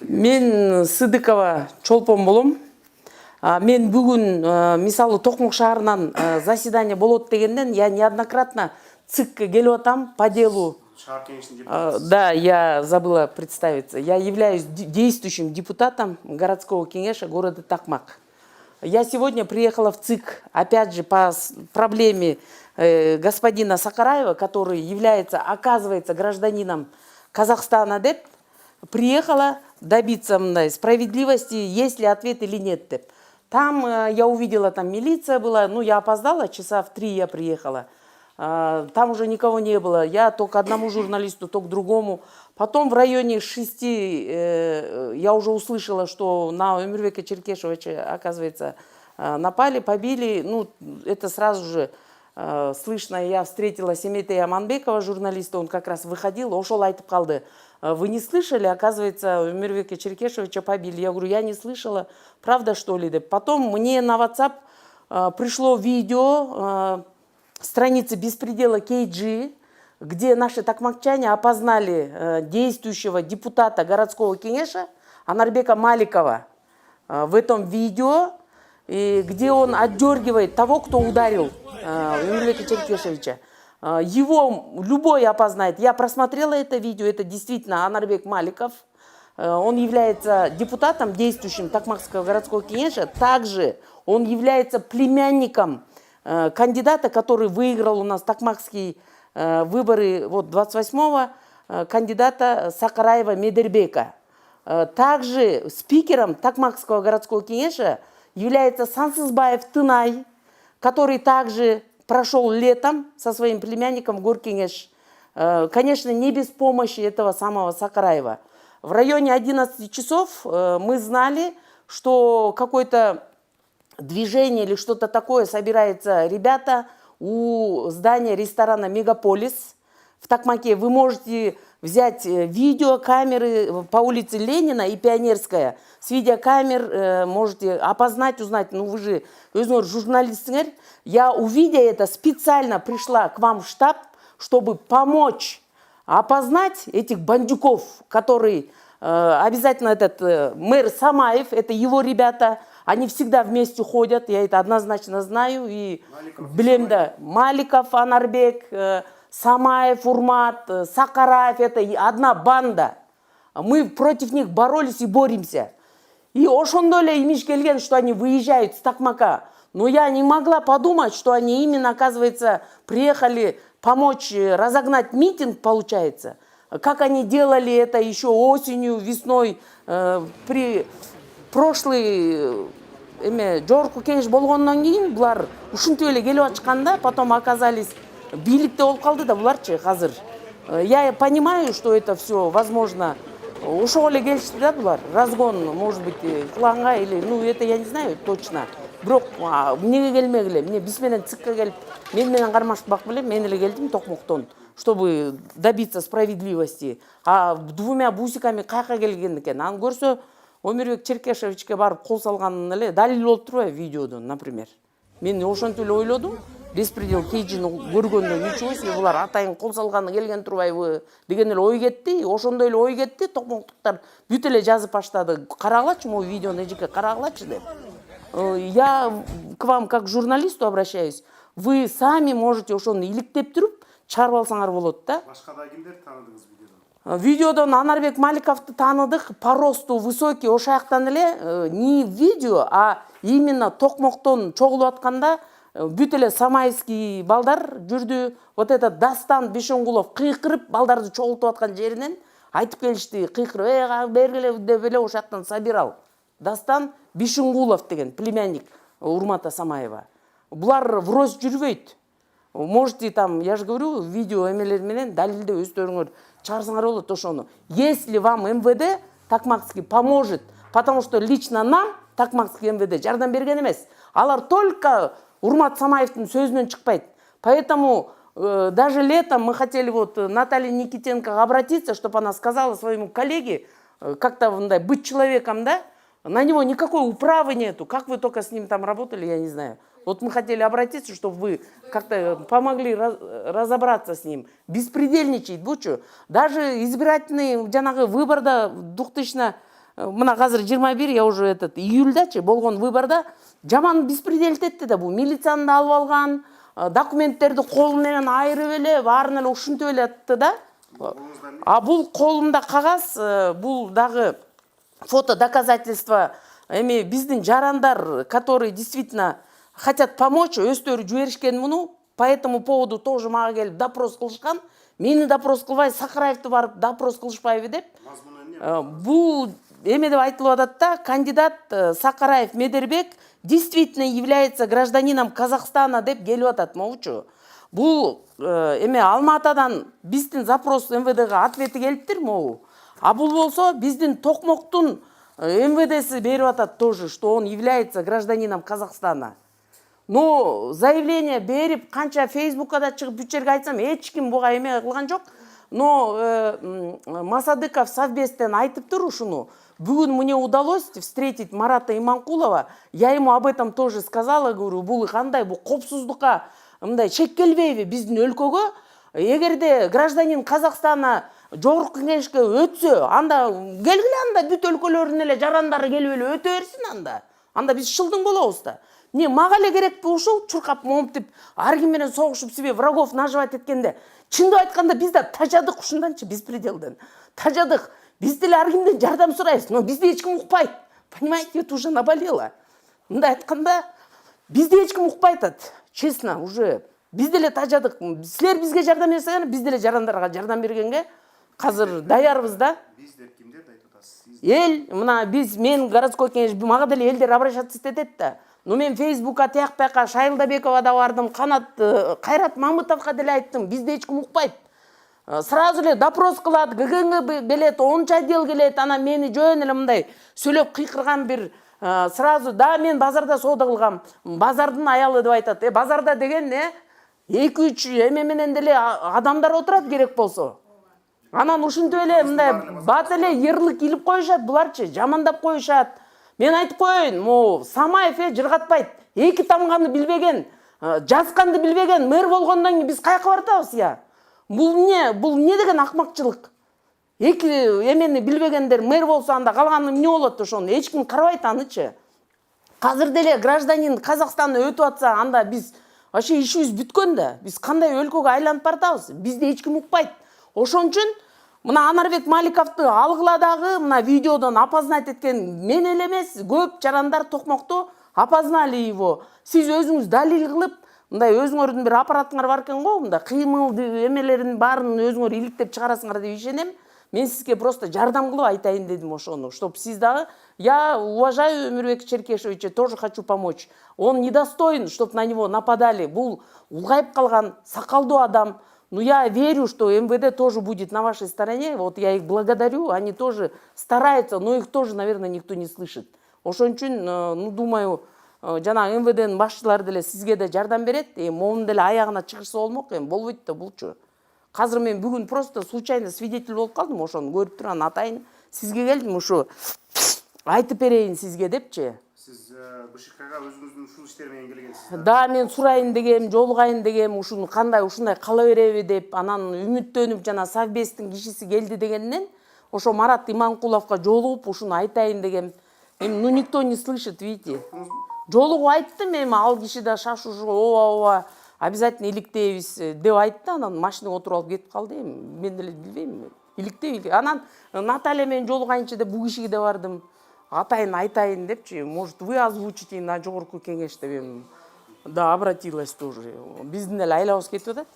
Мен Сыдыкова Чолпон болом. Мен бүгін мисалы Токмок шаарынан заседание болот дегенден я неоднократно ЦИК келип атам по делу. Да, я забыла представиться. Я являюсь действующим депутатом городского кеңеша города Токмак. Я сегодня приехала в ЦИК, опять же, по проблеме господина Сакараева, который является, оказывается, гражданином Казахстана, приехала добиться справедливости, есть ли ответ или нет. Там я увидела, там милиция была, ну я опоздала, часа в 3 я приехала. Там уже никого не было, я только одному журналисту, только другому. Потом в районе 6 я уже услышала, что на Өмирбека Черкешевича, оказывается, напали, побили. Ну, это сразу же слышно, я встретила Семетея Аманбекова, журналиста, он как раз выходил, ошол айтып калды. Вы не слышали, оказывается, Өмирбека Черкешевича побили. Я говорю, я не слышала, правда что ли? Потом мне на WhatsApp пришло видео, страницы «Беспредела KG», где наши токмакчане опознали действующего депутата городского кеңеша Анарбека Маликова в этом видео, и где он отдергивает того, кто ударил Өмирбека Черкешевича. Его любой опознает. Я просмотрела это видео, это действительно Анарбек Маликов. Он является депутатом, действующим Токмакского городского кеңеша. Также он является племянником кандидата, который выиграл у нас токмакские выборы вот 28-го, кандидата Сакараева Медербека. Также спикером Токмакского городского кеңеша является Сансызбаев Тынай, который также прошел летом со своим племянником в горкеңеш. Конечно, не без помощи этого самого Сакараева. В районе 11 часов мы знали, что какое-то движение или что-то такое собирается, ребята, у здания ресторана «Мегаполис» в Токмаке. Вы можете взять видеокамеры по улице Ленина и Пионерская. С видеокамер можете опознать, узнать. Ну вы же журналистер. Я, увидя это, специально пришла к вам в штаб, чтобы помочь опознать этих бандюков, которые обязательно этот мэр Самаев, это его ребята. Они всегда вместе ходят, я это однозначно знаю. И Блемда, Маликов, Анарбек, Самаев, Урмат, Сакараев, это одна банда. Мы против них боролись и боремся. И ошондоле имиш келген, что они выезжают с Токмака. Но я не могла подумать, что они именно, оказывается, приехали помочь разогнать митинг, получается. Как они делали это еще осенью, весной, при прошлый жорку кеңеш болгондон кийин булар ушинтип эле келип атышканда, потом оказались бийликте болуп калды да буларчы азыр. Я понимаю, что это все возможно. Ошого эле келишти да булар. Разгон, может быть, кылганга или, ну это я не знаю точно. Бирок эмнеге келмегиле? Мне биз менен ЦИКке келип, мен менен кармашпак белем, мен эле келдим Токмоктон, чтобы добиться справедливости. А двумя бусиками каяка келген экен? Аны көрсө Өмирбек Черкешевичке барып кол салганын эле далил болуп турбайбы видеодон, например. Мен ошентип эле ойлодум. Беспредел KG'ни көргөндөн ничего себе, булар атайын кол салганы келген турбайбы деген эле ой кетти. Ошондой эле ой кетти. Токмоктуктар бүт эле жазып баштады. Карагылачы могу видеону эжеке карагылачы деп. Я к вам как к журналисту обращаюсь. Вы сами можете ошону иликтеп туруп чыгарып алсаңар болот да. Башка да кимдерди тааныдыңыз видеодон? Видеодон Анарбек Маликовду таныдык, по росту высокий, ошол жактан эле не видео, а именно Токмоктон чогулуп атканда бүт эле Самайский балдар жүрдү. Вот этот Дастан Бишонгулов кыйкырып балдарды чогултуп аткан жеринен айтып келишти, кыйкырып, бергиле деп эле ошол жактан собирал. Дастан Бишонгулов деген племянник Урмата Самаева. Булар врозь жүрбөйт. Можете там, я же говорю, видео эмелер менен далилде өздөрүңөр чыгарсаңар болот ошону. Если вам МВД Токмакский поможет, потому что лично нам Токмакский МВД жардам берген эмес. Алар только Урмат Самаевдин сөзүнөн чыкпайт. Поэтому даже летом мы хотели вот Наталье Никитенко обратиться, чтобы она сказала своему коллеге, как-то быть человеком, да? На него никакой управы нету. Как вы только с ним там работали, я не знаю. Вот мы хотели обратиться, чтобы вы как-то помогли разобраться с ним. Беспредельничает, бучу. Даже избирательный выборда 2000 мына азыр 21, я уже этот июльдачы болгон выборда жаман беспредел этти да, бул милицияны да алып алган, документтерди колу менен айырып эле баарын эле ушинтип эле атты да. А бул колумда кагаз, бул дагы фото доказательство. Эми биздин жарандар, которые действительно хотят помочь, өздөрү жиберишкен муну, по этому поводу тоже мага келип допрос кылышкан. Мени допрос кылбай, Сакараевди барып допрос кылышпайбы деп. Бул эме деп айтылып атат да, кандидат Сакараев Медербек действительно является гражданином Казахстана деп келип атат могучу. Бул эме Алматадан биздин запрос МВДга ответи келиптир могу. А бул болсо биздин Токмоктун МВДси берип атат тоже, что он является гражданином Казахстана. Но заявление берип, канча Фейсбукка да чыгып бүт жерге айтсам, эч ким буга эме кылган жок. Но Масадыков совбезден айтыптыр ушуну. Бүгүн мне удалось встретить Марата Иманкулова. Я ему об этом тоже сказала, говорю, бул кандай, бул коопсуздукка мындай чек келбейби биздин өлкөгө? Эгерде гражданин Казахстана жогорку кеңешке өтсө, анда келгиле, анда бүт өлкөлөрдүн эле жарандары келип эле өтө берсин анда. Анда биз шылдың болобуз да. Не, мага эле керекпи ушул чуркап момтип, ар ким менен согушуп себе врагов наживать эткенде. Чындап айтканда биз да тажадык ушунданчы беспределден. Тажадык. Биз деле ар кимден жардам сурайбыз, но бизди эч ким укпайт. Понимаете, это уже наболело. Мындай айтканда, бизди эч ким укпай атат. Честно, уже биз деле тажадык. Силер бизге жардам берсеңер, биз деле жарандарга жардам бергенге азыр даярбыз да. Биз деп кимдерди айтып атасыз? Эл, мына биз, мен городской кеңеш, мага деле элдер обращаться этет да. Но мен Фейсбукка тияк-бияка Шайылдабекова да бардым, Кайрат Мамытовга деле айттым, бизди эч ким укпайт. Сразу эле допрос кылат, ГГН келет, 10 отдел келет, ана мени жөн эле мындай сүйлөп кыйкырган бир сразу, да, мен базарда соода кылгам, базардын аялы деп айтат. Базарда деген 2-3 эме менен деле адамдар отурат керек болсо. Анан ушинтип эле мындай бат эле йырлык илип коюшат, буларчы жамандап коюшат. Мен айтып коеюн, мо Самаев жыргатпайт. Эки тамганы билбеген, жазганды билбеген мэр болгондон кийин биз каяка бартабыз я? Бул не деген акмакчылык? Эки эмени билбегендер мэр болсо анда калганы эмне болот ошону? Эч ким карабайт анычы. Азыр деле гражданин Казахстанды өтүп атса, анда биз вообще ишибиз бүткөн да. Биз кандай өлкөгө айланып бартабыз? Бизди эч ким укпайт. Ошон үчүн мына Анарбек Маликовду алгыла дагы мына видеодон опознать эткен мен эле эмес, көп жарандар Токмокту опознали его. Сиз өзүңүз далил кылып, мындай өзүңөрдүн бир аппаратыңар бар экен го, мындай кыймылды эмелерин баарын өзүңөр иликтеп чыгарасыңар деп ишенем. Мен сизге просто жардам кылып айтайын дедим ошону, чтоб сиз дагы, я уважаю Өмүрбек Черкешевича, тоже хочу помочь. Он недостоин, чтоб на него нападали. Бул улгайып калган сакалдуу адам. Но я верю, что МВД тоже будет на вашей стороне. Вот я их благодарю, они тоже стараются, но их тоже, наверное, никто не слышит. Ошон үчүн, ну, думаю, жана МВДнын башчылары деле сизге да жардам берет. Монун деле аягына чыгышса болмок, болбойт да булчу. Азыр мен бүгүн просто случайно свидетель болуп калдым, ошону көрүп турган атайын. Сизге келдим, ушу айтып берейин сизге депчи. Сиз БШКга өзүңүздүн ушул иштер менен келгенсиз. Да, мен сурайын дегем, жолугайын дегем, ушуну кандай ушундай кала береби деп, анан үмүттөнүп жана совбездин кишиси келди дегенден, ошо Марат Иманкуловго жолугуп ушуну айтайын дегем. Ну, никто не слышит, видите. Жолугуп айттым, ал киши да шашушу, ооба, обязательно иликтейбиз деп айтты, анан машинага отуруп алып кетип калды. Мен деле билбейм, иликтей. Анан Наталья менен жолугайынчы деп бул кишиге да бардым. Атайын айтайын депчи, может, вы озвучите на жогорку кеңеш деп, да, обратилась тоже. Биздин эле айлабыз кетип атат.